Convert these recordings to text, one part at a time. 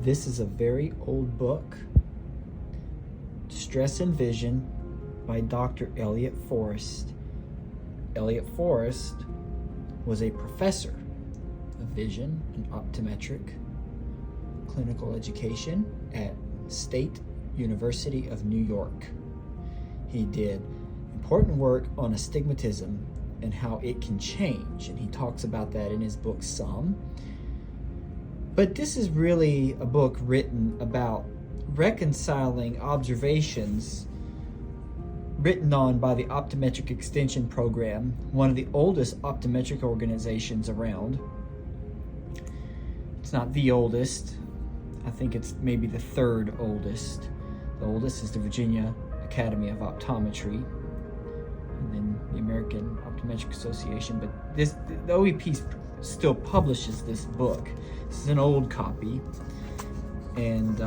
This is a very old book, Stress and Vision by Dr. Elliot Forrest. Elliot Forrest was a professor of vision and optometric clinical education at State University of New York. He did important work on astigmatism and how it can change, and he talks about that in his book some. But this is really a book written about reconciling observations written on by the Optometric Extension Program, one of the oldest optometric organizations around. It's not the oldest. I think it's maybe the third oldest. The oldest is the Virginia Academy of Optometry, and then the American Optometric Association. But the OEP still publishes this book. This is an old copy, and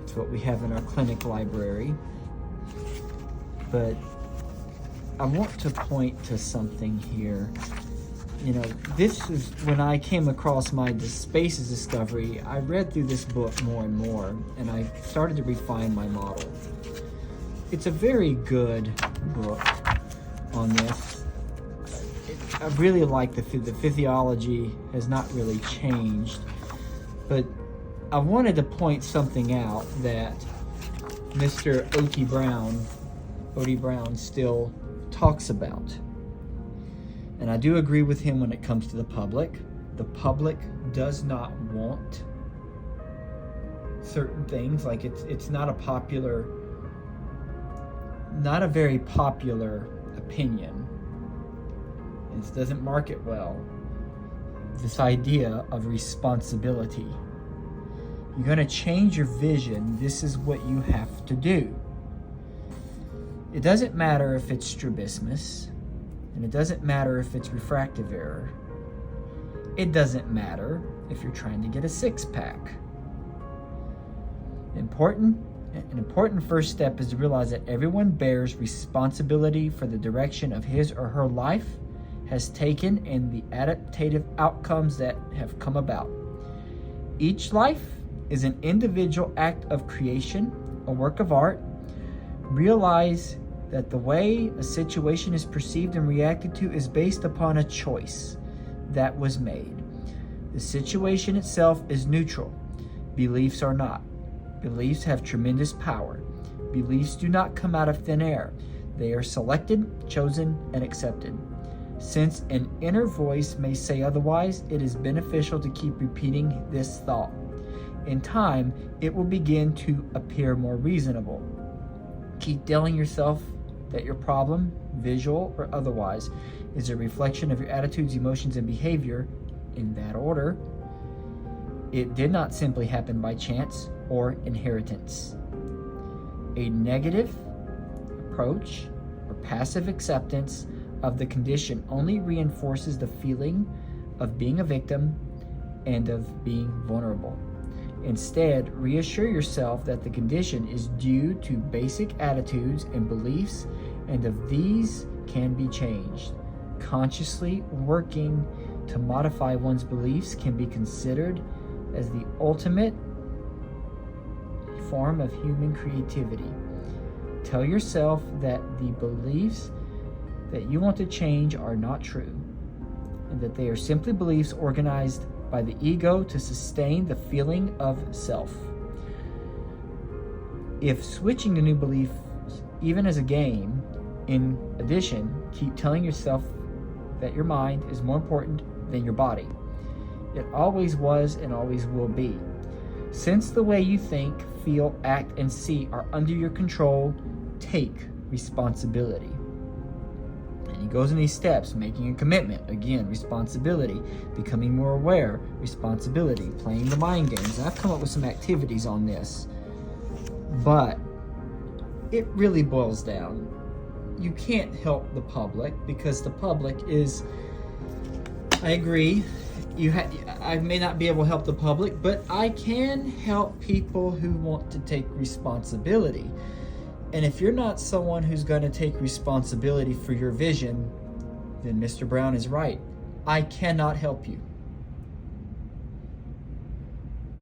it's what we have in our clinic library. But I want to point to something here. You know, this is when I came across my spaces discovery. I read through this book more and more, and I started to refine my model. It's a very good book on this. I really like the physiology has not really changed, but I wanted to point something out that Mr. O.T. Brown still talks about. And I do agree with him when it comes to the public. The public does not want certain things. Like it's not a very popular opinion. It doesn't market well. This idea of responsibility. You're going to change your vision. This is what you have to do. It doesn't matter if it's strabismus, and it doesn't matter if it's refractive error. It doesn't matter if you're trying to get a six-pack. An important first step is to realize that everyone bears responsibility for the direction of his or her life has taken and the adaptive outcomes that have come about. Each life is an individual act of creation, a work of art. Realize that the way a situation is perceived and reacted to is based upon a choice that was made. The situation itself is neutral. Beliefs are not. Beliefs have tremendous power. Beliefs do not come out of thin air. They are selected, chosen, and accepted. Since an inner voice may say otherwise, it is beneficial to keep repeating this thought. In time, it will begin to appear more reasonable. Keep telling yourself that your problem, visual or otherwise, is a reflection of your attitudes, emotions, and behavior in that order. It did not simply happen by chance or inheritance. A negative approach or passive acceptance of the condition only reinforces the feeling of being a victim and of being vulnerable. Instead, reassure yourself that the condition is due to basic attitudes and beliefs, and of these can be changed. Consciously working to modify one's beliefs can be considered as the ultimate form of human creativity. Tell yourself that the beliefs that you want to change are not true, and that they are simply beliefs organized by the ego to sustain the feeling of self. If switching to new beliefs, even as a game, in addition, keep telling yourself that your mind is more important than your body. It always was and always will be. Since the way you think, feel, act, and see are under your control, take responsibility. And he goes in these steps: making a commitment, again, responsibility; becoming more aware, responsibility; playing the mind games. And I've come up with some activities on this, but it really boils down. You can't help the public, because the public is, I agree, I may not be able to help the public, but I can help people who want to take responsibility. And if you're not someone who's going to take responsibility for your vision, then Mr. Brown is right. I cannot help you.